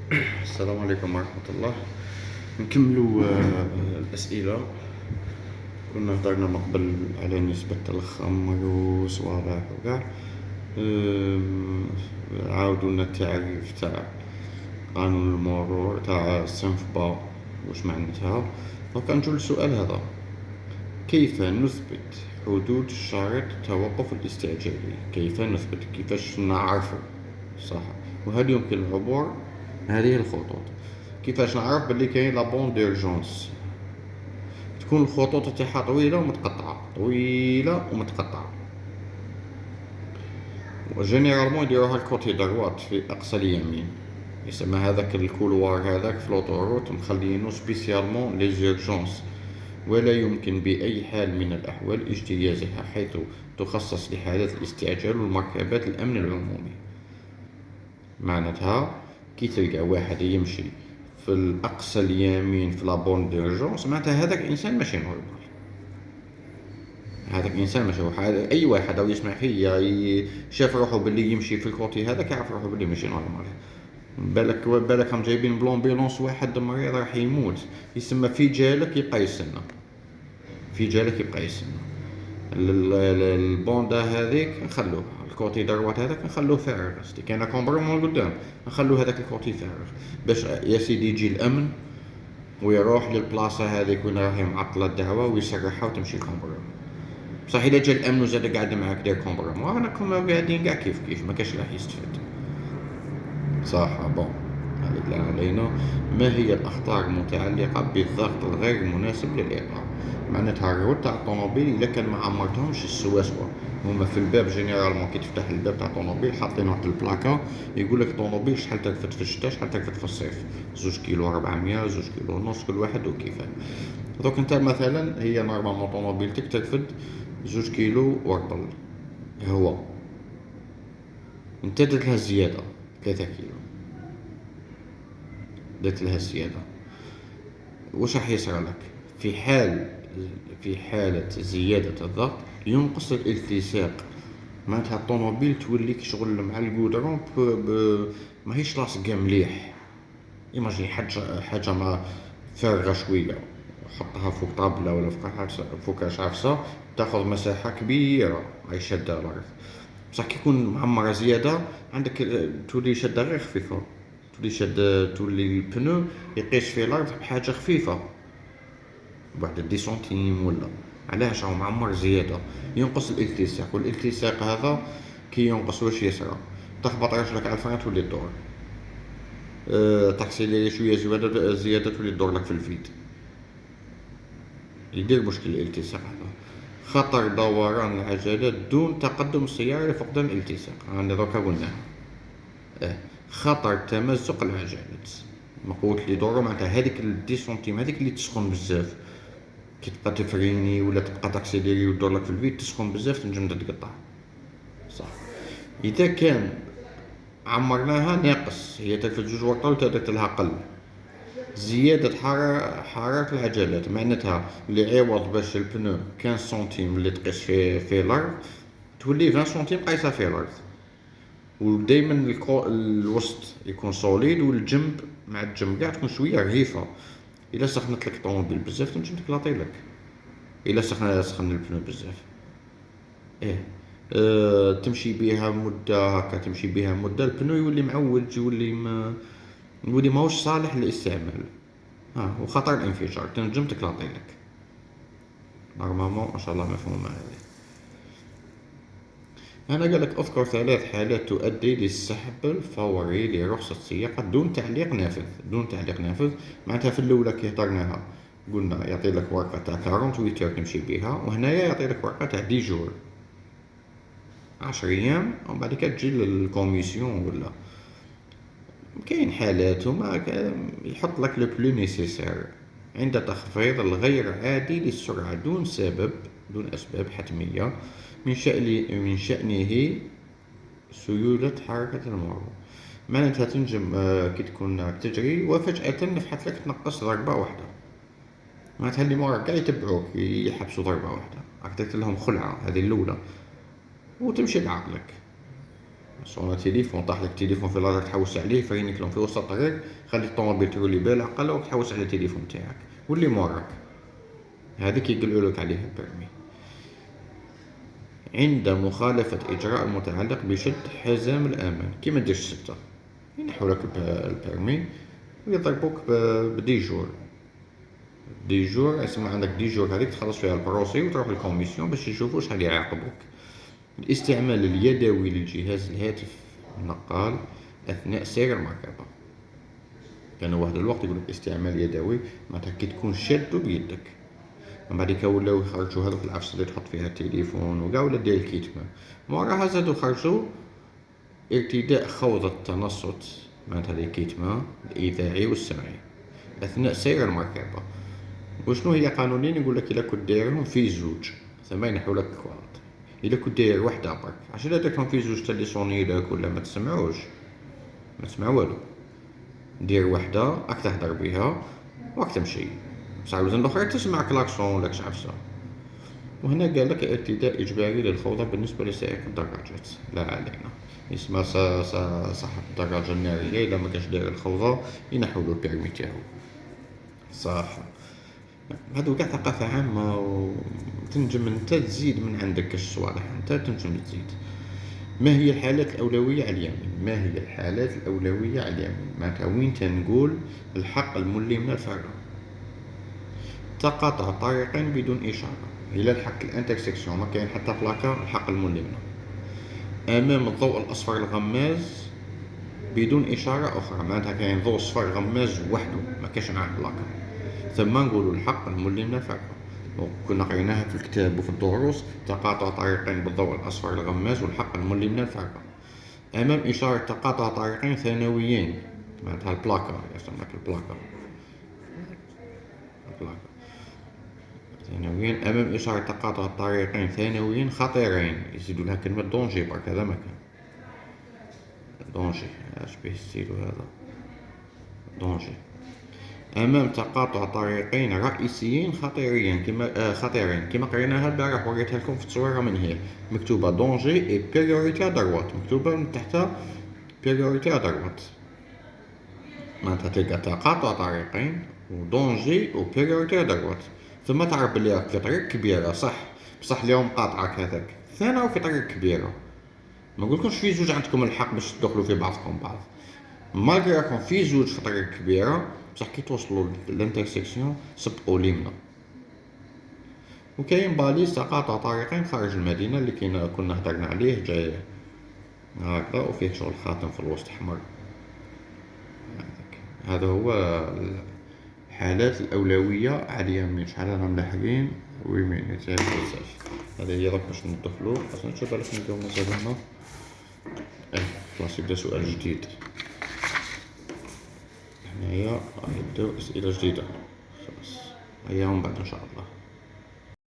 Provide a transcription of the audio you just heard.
السلام عليكم ورحمة الله. نكملوا الأسئلة. كنا هضرنا من قبل على نسبة الخمر وصوالح وكاع. عاودوا لنا التعريف تاع قانون المرور تاع صنف با واش معناتها. دونك نجو للسؤال هذا: كيف نثبت حدود شرط التوقف الاستعجالي؟ كيف نثبت، كيفاش نعرفه صح؟ وهل يمكن العبور هذه الخطوط؟ كيفاش نعرف بلي كاين لابون ديرجونس؟ تكون الخطوط تاعها طويله ومتقطعه، طويله ومتقطعه. وجينيرالمون يديروها الكوتي دروات في اقصى اليمين، يسمى هذاك الكولوار هذاك في لوطوروت مخلينو سبيسيالمون لي زيرجونس، ولا يمكن بأي حال من الأحوال اجتيازها، حيث تخصص لحالات الاستعجال والمركبات الأمن العمومي. معناتها كي تلقى واحد يمشي في الأقصى اليمين في لابون ديرجونس، معناتها هذاك إنسان ماشي نورمال. هذاك إنسان ماشي أي واحد أو يسمع فيا شاف روحه باللي يمشي في الكوتي هذاك يعرف روحه باللي ماشي نورمال. بالك هم جايبين بلومبيلونس واحد مريض راح يموت، يسمى في جالك يبقى يستنى، في جالك يبقى يستنى. البوندا هذيك نخلوه، الكوتي دروات هذاك نخلوه فارغ، كاين كومبرومون قدام نخلو هذاك الكوتي فارغ، باش يا سيدي يجي الامن ويروح للبلاصه هذيك وين راهي معطله الدعوه ويسرحها وتمشي كومبرومون. بصح الا جا الامن وزاد قاعد معاك داير كومبرومون، راكم قاعدين كاع كيف كيف، ما كاش راح يستفاد. صح. بون، هذيك لا علينا. ما هي الأخطار المتعلقة بالضغط الغير مناسب للإطار؟ معناتها الروت تاع الطوموبيل إلا كان ما عمرتهمش السواسوا، هما في الباب جينيرالمون كي تفتح الباب تاع الطوموبيل حاطين واحد البلاكا يقول لك الطوموبيل شحال ترفد في الشتاء شحال ترفد في الصيف، 2 كيلو 400 2 كيلو ونص كل واحد وكيفاه. دوك انت مثلا هي نورمالمون طوموبيلتك ترفد 2 كيلو وربل هو، انت درت لها زيادة 3 كيلو، درت لها الزيادة، واش راح يصرى لك؟ في حال في حالة زيادة الضغط ينقص الالتصاق، معناتها الطوموبيل توليك شغل مع الجودرون ماهيش لاصقة مليح. ايماجي حاجة ما فارغة شوية، حطها فوق طابلة ولا فوق عفسة تاخذ مساحة كبيرة، هاي شادة الأرض. بصح كي يكون معمرة زيادة عندك تولي شادة غير خفيفة، تولي البنو يقيس في الأرض بحاجة خفيفة بعد 10 سنتيم ولا. علاش؟ راهو معمر زيادة، ينقص الالتصاق، والالتصاق هذا كي ينقص واش يصرى؟ تخبط رجلك على الفران تولي تدور، تاكسيليري شوية زيادة تولي تدور لك في الفيد، يدير مشكل الالتصاق هذا. خطر دوران العجلات دون تقدم السيارة لفقدان الالتصاق، أنا دوكا قلناها. خطر تمزق العجلات، ما قوة اللي يدورو معناتها هذيك 10 سنتيم هذيك اللي تسخن بزاف، كي تبقى تفريني ولا تبقى تاكسيليري ودور لك في الفيد تسخن بزاف تنجم تقطع. صح. اذا كان عمرناها ناقص، هي ترفد 2 ورطة درت لها قل، زيادة حرارة العجلات، معناتها اللي عوض باش البنو 15 سنتيم اللي تقيس في الارض تولي 20 سنتيم قايسة في الارض. ودائما الوسط يكون سوليد والجنب مع الجنب قاع تكون شويه رهيفه. الا سخنت لك الطوموبيل بزاف تنجم تكلاطي لك، الا سخن البنو بزاف. ايه تمشي بها مده هكا، تمشي بها مده البنو يولي معوج، يولي ماهوش صالح للاستعمال، وخطر الانفجار تنجم تكلاطي لك. نورمالمون ما شاء الله مفهوم هذه. هنا قال لك اذكر 3 حالات تؤدي للسحب الفوري لرخصة السياقة دون تعليق نافذ. دون تعليق نافذ معناتها في الأولى كي هضرناها قلنا يعطي لك ورقة تاع 48 اور تمشي بها، وهنايا يعطي لك ورقة تاع 10 جور 10 أيام، ومن بعد تجي للكوميسيون ولا. كاين حالات هما يحط لك لو بلو نيسيسير عند تخفيض الغير عادي للسرعة دون سبب، دون أسباب حتمية من شأنه سيولة حركة المرور. معناتها تنجم كي تكون تجري وفجأة نفحت لك تنقص ضربة واحدة، معناتها اللي موراك قاع يتبعوك يحبسوا ضربة واحدة، راك درت لهم خلعة هذه الأولى وتمشي بعقلك. صون تليفون طاح لك تليفون في لازم تحوس عليه فرينك لهم في وسط الطريق، خلي الطوموبيل تولي بالعقل وتحوس على التليفون تاعك واللي موراك، هذيك يقولوا لك عليها البرمي. عند مخالفة إجراء المتعلق بشد حزام الأمان كيما ديرش 6 ينحولك البرمي ويضربوك بديجور. ديجور اسمع عندك ديجور هذيك تخلص فيها البروسي وتروح للكوميسيون باش يشوفوا شحال يعاقبوك. الاستعمال اليدوي للجهاز الهاتف النقال أثناء سير المركبة، كان واحد الوقت يقولك استعمال يدوي معناتها كي تكون شادو بيدك، من بعد ولاو يخرجوا هذوك العفسه اللي تحط فيها التليفون وكاع ولا دير الكيتمه، موراها زادو خرجوا ارتداء خوذة التنصت معناتها الكيتمه الإذاعي والسمعي أثناء سير المركبة. وشنو هي قانونيا يقول لك إلا كنت دايرهم في زوج ثم ينحوا لك كوارت، إلا كنت داير وحده برك عشان دايرهم في زوج تلي صوني لك ولا ما تسمعوش ما تسمع والو، دير وحده راك تهدر بيها وراك تمشي بصح الوزن الاخرى تسمع كلاكسون ولا كش عفسه. وهنا قال لك ارتداء اجباري للخوذه بالنسبه لسائق الدراجات لا علينا، يسمى صاحب الدراجه الناريه اذا ما كانش داير الخوذه ينحولو البيرمي تاعو صح. هادو كاع ثقافه عامه وتنجم انت تزيد من عندك كاش صوالح انت تنجم تزيد. ما هي الحالات الأولوية على اليمين؟ ما هي الحالات الأولوية على اليمين؟ معناتها وين تنقول الحق الملي من الفرع. تقاطع طريقين بدون إشارة، إلى الحق الانترسكسيون ما كاين حتى بلاكا الحق الملي منه. أمام الضوء الأصفر الغماز بدون إشارة أخرى، معناتها كاين ضوء أصفر غماز وحده ما كاش معاه بلاكا، ثم نقولوا الحق الملي من الفرع. وكنا قريناها في الكتاب وفي الدروس، تقاطع طريقين بالضوء الأصفر الغماز والحق الملي من الفرقة. أمام إشارة تقاطع طريقين ثانويين معناتها البلاكا يسمى البلاكا ثانويين، أمام إشارة تقاطع طريقين ثانويين خطيرين يزيدوا لها كلمة دونجي برك هذا ما كان دونجي اش بيه يزيدوا هذا دونجي. أمام تقاطع طريقين رئيسيين خطيرين كما قريناها البارح وريتها لكم في التصويرة من هي مكتوبة دونجي اي بيريوريتي ا دروات، مكتوبة من تحتها بيريوريتي ا دروات، معناتها تلقى تقاطع طريقين ودونجي و بيريوريتي ا دروات. ثم تعرف بلي راك في طريق كبيرة صح بصح اليوم قاطعك هذاك ثاني في طريق كبيرة، ما نقولكمش في زوج عندكم الحق باش تدخلوا في بعضكم بعض، مالغري راكم في زوج في طريق كبيرة بصح كي توصلوا للانترسيكسيون سبقوا اليمنى. وكاين باليز تقاطع طريقين خارج المدينة اللي كنا هدرنا عليه جاي هكذا وفيه شغل خاتم في الوسط احمر. هذا هو الحالات الأولوية على اليمين. شحال رانا ملاحقين ويمين يتعب بزاف. هذا هي راك باش ندخلو اصلا نشوف علاش نديرو مازال هنا خلاص يبدا سؤال جديد. هنايا يبداو أسئلة جديدة خلاص هيا من بعد إن شاء الله.